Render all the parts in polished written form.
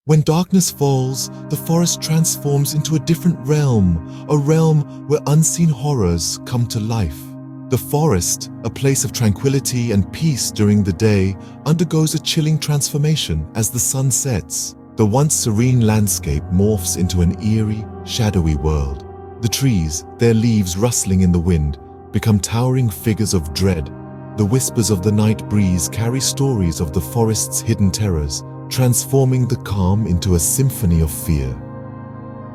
When darkness falls, the forest transforms into a different realm, a realm where unseen horrors come to life. The forest, a place of tranquility and peace during the day, undergoes a chilling transformation as the sun sets. The once serene landscape morphs into an eerie, shadowy world. The trees, their leaves rustling in the wind, become towering figures of dread. The whispers of the night breeze carry stories of the forest's hidden terrors, transforming the calm into a symphony of fear.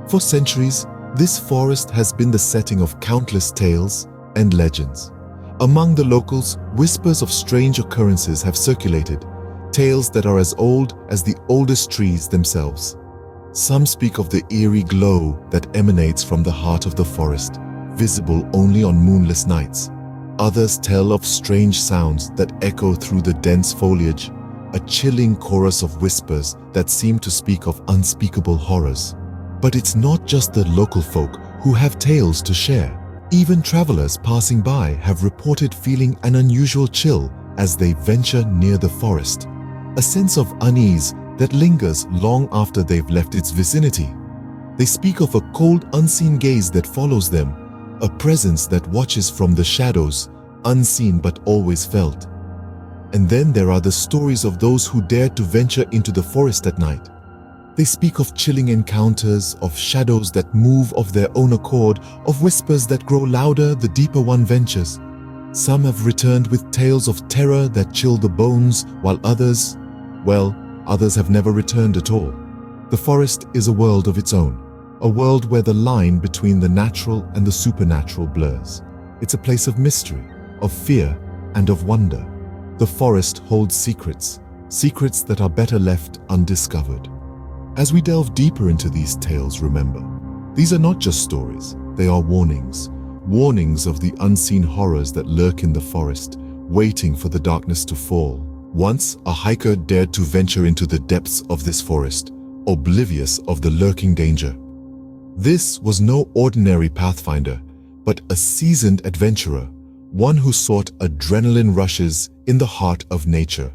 For centuries, this forest has been the setting of countless tales and legends. Among the locals, whispers of strange occurrences have circulated, tales that are as old as the oldest trees themselves. Some speak of the eerie glow that emanates from the heart of the forest, visible only on moonless nights. Others tell of strange sounds that echo through the dense foliage, a chilling chorus of whispers that seem to speak of unspeakable horrors. But it's not just the local folk who have tales to share. Even travelers passing by have reported feeling an unusual chill as they venture near the forest, a sense of unease that lingers long after they've left its vicinity. They speak of a cold, unseen gaze that follows them, a presence that watches from the shadows, unseen but always felt. And then there are the stories of those who dared to venture into the forest at night. They speak of chilling encounters, of shadows that move of their own accord, of whispers that grow louder the deeper one ventures. Some have returned with tales of terror that chill the bones, while others have never returned at all. The forest is a world of its own, a world where the line between the natural and the supernatural blurs. It's a place of mystery, of fear, and of wonder. The forest holds secrets that are better left undiscovered. As we delve deeper into these tales, remember, these are not just stories, they are warnings of the unseen horrors that lurk in the forest, waiting for the darkness to fall. Once, a hiker dared to venture into the depths of this forest, oblivious of the lurking danger. This was no ordinary pathfinder, but a seasoned adventurer, one who sought adrenaline rushes in the heart of nature.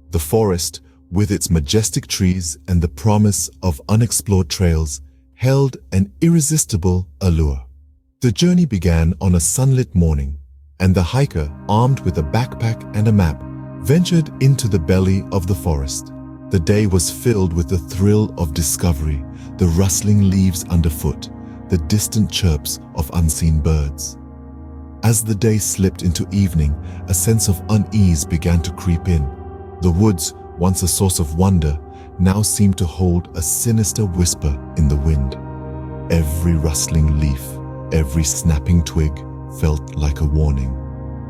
The forest, with its majestic trees and the promise of unexplored trails, held an irresistible allure. The journey began on a sunlit morning, and the hiker, armed with a backpack and a map, ventured into the belly of the forest. The day was filled with the thrill of discovery, the rustling leaves underfoot, the distant chirps of unseen birds. As the day slipped into evening, a sense of unease began to creep in. The woods, once a source of wonder, now seemed to hold a sinister whisper in the wind. Every rustling leaf, every snapping twig felt like a warning.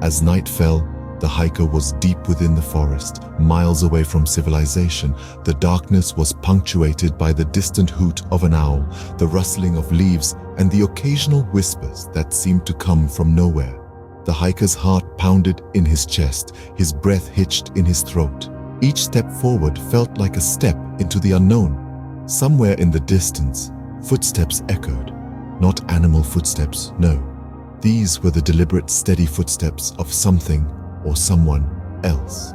As night fell, the hiker was deep within the forest, miles away from civilization. The darkness was punctuated by the distant hoot of an owl, the rustling of leaves, and the occasional whispers that seemed to come from nowhere. The hiker's heart pounded in his chest, his breath hitched in his throat. Each step forward felt like a step into the unknown. Somewhere in the distance, footsteps echoed. Not animal footsteps, no. These were the deliberate, steady footsteps of something or someone else.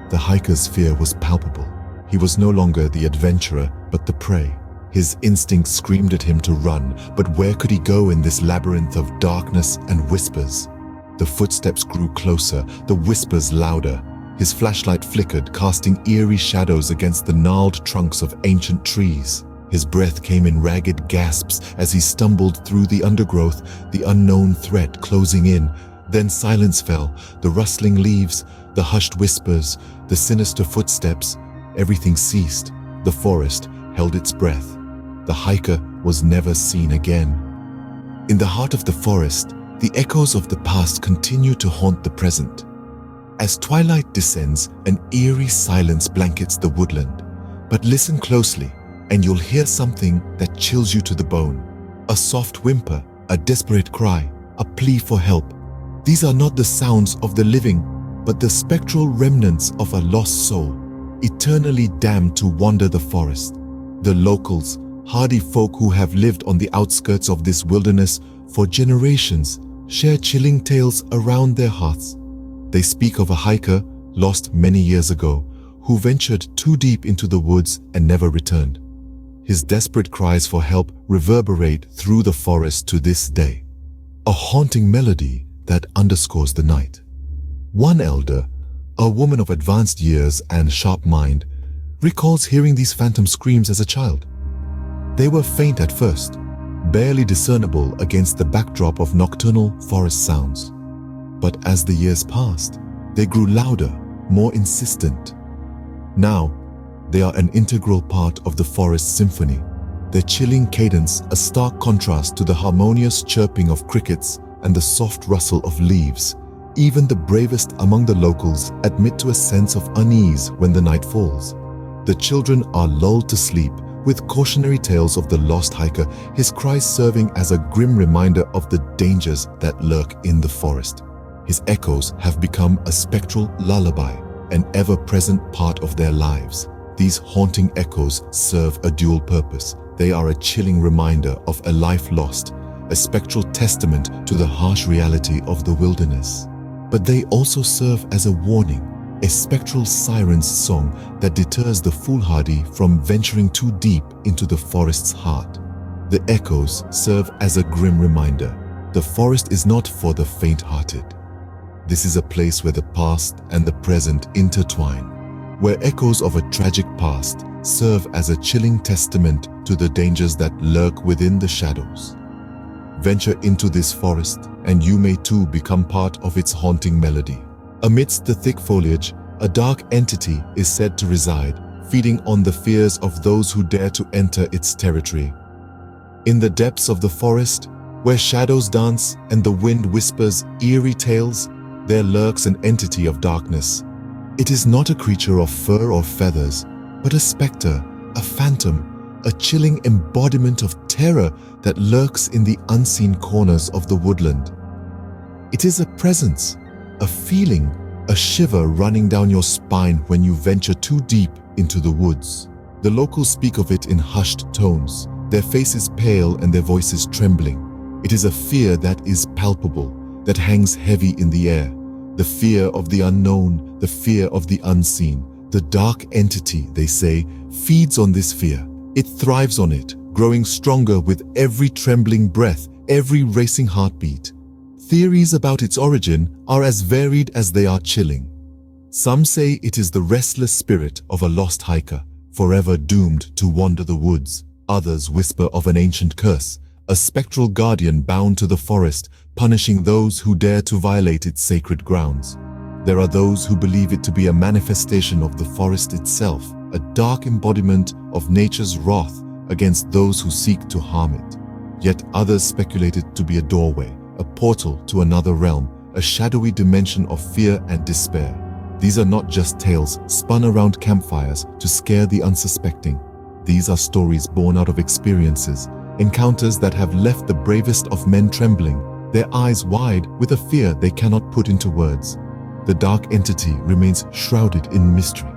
The hiker's fear was palpable. He was no longer the adventurer, but the prey. His instinct screamed at him to run, but where could he go in this labyrinth of darkness and whispers? The footsteps grew closer, the whispers louder. His flashlight flickered, casting eerie shadows against the gnarled trunks of ancient trees. His breath came in ragged gasps as he stumbled through the undergrowth, the unknown threat closing in. Then silence fell, the rustling leaves, the hushed whispers, the sinister footsteps. Everything ceased. The forest held its breath. The hiker was never seen again. In the heart of the forest, the echoes of the past continue to haunt the present. As twilight descends, an eerie silence blankets the woodland. But listen closely, and you'll hear something that chills you to the bone. A soft whimper, a desperate cry, a plea for help. These are not the sounds of the living, but the spectral remnants of a lost soul, eternally damned to wander the forest. The locals, hardy folk who have lived on the outskirts of this wilderness for generations, share chilling tales around their hearts. They speak of a hiker lost many years ago, who ventured too deep into the woods and never returned. His desperate cries for help reverberate through the forest to this day, a haunting melody that underscores the night. One elder, a woman of advanced years and sharp mind, recalls hearing these phantom screams as a child. They were faint at first, barely discernible against the backdrop of nocturnal forest sounds. But as the years passed, they grew louder, more insistent. Now, they are an integral part of the forest symphony, their chilling cadence a stark contrast to the harmonious chirping of crickets and the soft rustle of leaves. Even the bravest among the locals admit to a sense of unease when the night falls. The children are lulled to sleep with cautionary tales of the lost hiker, his cries serving as a grim reminder of the dangers that lurk in the forest. His echoes have become a spectral lullaby, an ever-present part of their lives. These haunting echoes serve a dual purpose. They are a chilling reminder of a life lost, a spectral testament to the harsh reality of the wilderness. But they also serve as a warning, a spectral siren's song that deters the foolhardy from venturing too deep into the forest's heart. The echoes serve as a grim reminder. The forest is not for the faint-hearted. This is a place where the past and the present intertwine, where echoes of a tragic past serve as a chilling testament to the dangers that lurk within the shadows. Venture into this forest, and you may too become part of its haunting melody. Amidst the thick foliage, a dark entity is said to reside, feeding on the fears of those who dare to enter its territory. In the depths of the forest, where shadows dance and the wind whispers eerie tales, there lurks an entity of darkness. It is not a creature of fur or feathers, but a specter, a phantom, a chilling embodiment of terror that lurks in the unseen corners of the woodland. It is a presence, a feeling, a shiver running down your spine when you venture too deep into the woods. The locals speak of it in hushed tones, their faces pale and their voices trembling. It is a fear that is palpable, that hangs heavy in the air. The fear of the unknown, the fear of the unseen. The dark entity, they say, feeds on this fear. It thrives on it, growing stronger with every trembling breath, every racing heartbeat. Theories about its origin are as varied as they are chilling. Some say it is the restless spirit of a lost hiker, forever doomed to wander the woods. Others whisper of an ancient curse, a spectral guardian bound to the forest, punishing those who dare to violate its sacred grounds. There are those who believe it to be a manifestation of the forest itself, a dark embodiment of nature's wrath against those who seek to harm it. Yet others speculate it to be a doorway, a portal to another realm, a shadowy dimension of fear and despair. These are not just tales spun around campfires to scare the unsuspecting. These are stories born out of experiences, encounters that have left the bravest of men trembling, their eyes wide with a fear they cannot put into words. The dark entity remains shrouded in mystery,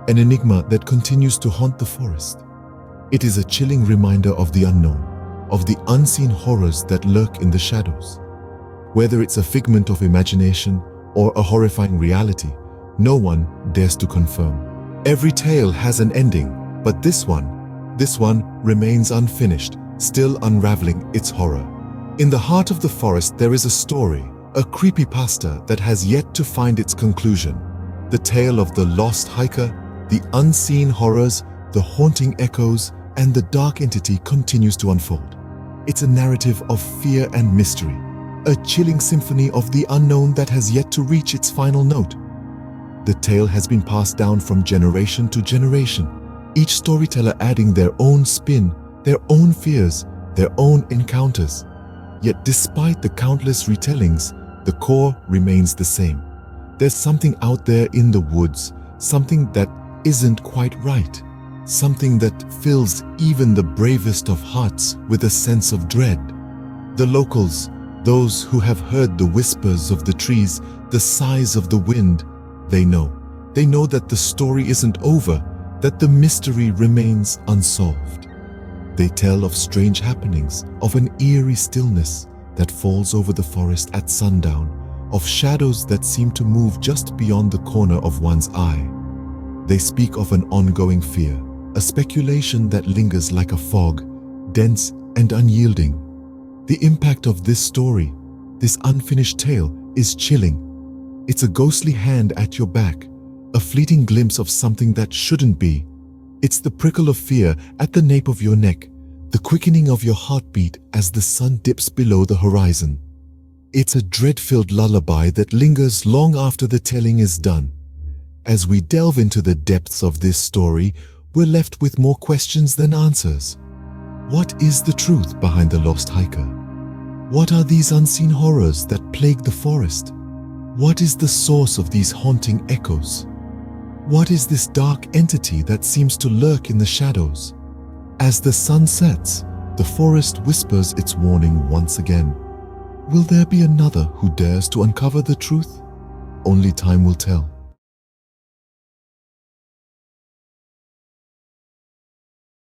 an enigma that continues to haunt the forest. It is a chilling reminder of the unknown, of the unseen horrors that lurk in the shadows. Whether it's a figment of imagination or a horrifying reality, no one dares to confirm. Every tale has an ending, but this one remains unfinished, still unraveling its horror. In the heart of the forest there is a story, a creepypasta that has yet to find its conclusion. The tale of the lost hiker, the unseen horrors, the haunting echoes, and the dark entity continues to unfold. It's a narrative of fear and mystery, a chilling symphony of the unknown that has yet to reach its final note. The tale has been passed down from generation to generation, each storyteller adding their own spin, their own fears, their own encounters. Yet despite the countless retellings, the core remains the same. There's something out there in the woods, something that isn't quite right, something that fills even the bravest of hearts with a sense of dread. The locals, those who have heard the whispers of the trees, the sighs of the wind, they know that the story isn't over, that the mystery remains unsolved. They tell of strange happenings, of an eerie stillness that falls over the forest at sundown, of shadows that seem to move just beyond the corner of one's eye. They speak of an ongoing fear, a speculation that lingers like a fog, dense and unyielding. The impact of this story, this unfinished tale, is chilling. It's a ghostly hand at your back, a fleeting glimpse of something that shouldn't be. It's the prickle of fear at the nape of your neck, the quickening of your heartbeat as the sun dips below the horizon. It's a dread-filled lullaby that lingers long after the telling is done. As we delve into the depths of this story, we're left with more questions than answers. What is the truth behind the lost hiker? What are these unseen horrors that plague the forest? What is the source of these haunting echoes? What is this dark entity that seems to lurk in the shadows? As the sun sets, the forest whispers its warning once again. Will there be another who dares to uncover the truth? Only time will tell.